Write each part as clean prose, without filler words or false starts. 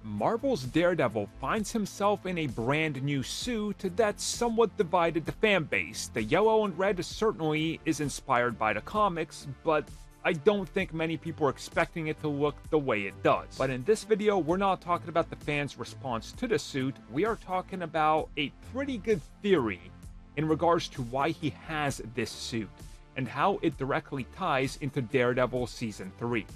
Marvel's Daredevil finds himself in a brand new suit that's somewhat divided the fan base. The yellow and red certainly is inspired by the comics, but I don't think many people are expecting it to look the way it does. But in this video, we're not talking about the fans' response to the suit, we are talking about a pretty good theory in regards to why he has this suit, and how it directly ties into Daredevil Season 3.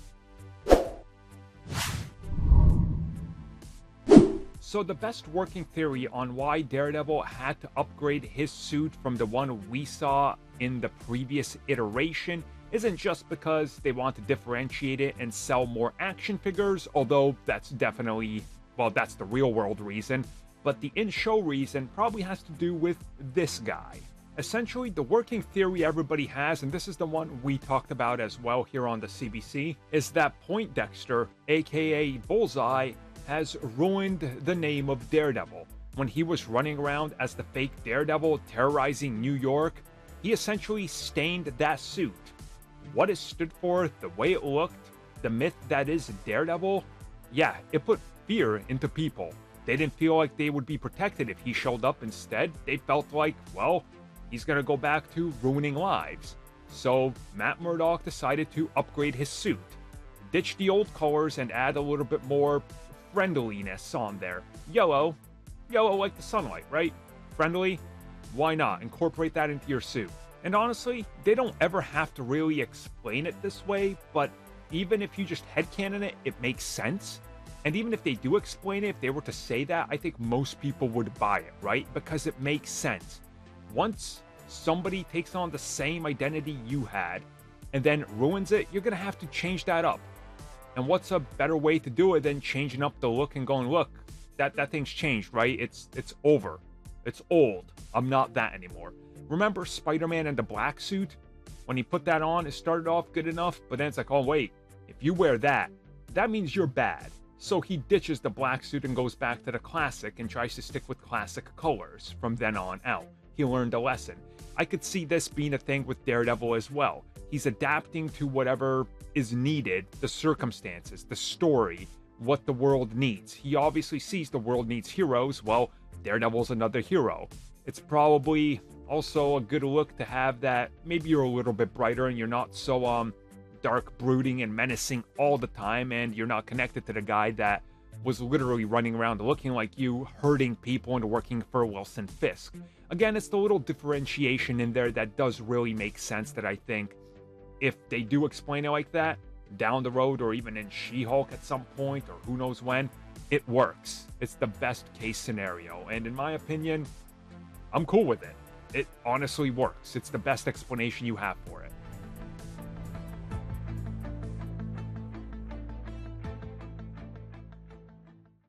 So the best working theory on why Daredevil had to upgrade his suit from the one we saw in the previous iteration isn't just because they want to differentiate it and sell more action figures, although that's definitely, well, that's the real world reason, but the in-show reason probably has to do with this guy. Essentially, the working theory everybody has, and this is the one we talked about as well here on the CBC, is that Poindexter, aka Bullseye, has ruined the name of Daredevil. When he was running around as the fake Daredevil terrorizing New York, he essentially stained that suit. What it stood for, the way it looked, the myth that is Daredevil, yeah, it put fear into people. They didn't feel like they would be protected if he showed up. Instead, they felt like, well, he's gonna go back to ruining lives. So Matt Murdock decided to upgrade his suit, ditch the old colors and add a little bit more friendliness on there. Yellow like the sunlight, right? Friendly? Why not? Incorporate that into your suit. And honestly, they don't ever have to really explain it this way, but even if you just headcanon it, it makes sense. And even if they do explain it, if they were to say that, I think most people would buy it, right? Because it makes sense. Once somebody takes on the same identity you had and then ruins it, you're gonna have to change that up. And what's a better way to do it than changing up the look and going, look, that thing's changed, right? It's over. It's old. I'm not that anymore. Remember Spider-Man in the black suit? When he put that on, it started off good enough, but then it's like, oh wait, if you wear that, that means you're bad. So he ditches the black suit and goes back to the classic and tries to stick with classic colors from then on out. He learned a lesson. I could see this being a thing with Daredevil as well. He's adapting to whatever is needed, the circumstances, the story, what the world needs. He obviously sees the world needs heroes. Well, Daredevil's another hero. It's probably also a good look to have that maybe you're a little bit brighter and you're not so dark, brooding, and menacing all the time, and you're not connected to the guy that was literally running around looking like you, hurting people and working for Wilson Fisk. Again, it's the little differentiation in there that does really make sense, that I think if they do explain it like that down the road, or even in She-Hulk at some point, or who knows when, it works. It's the best case scenario, and in my opinion, I'm cool with it. It honestly works. It's the best explanation you have for it.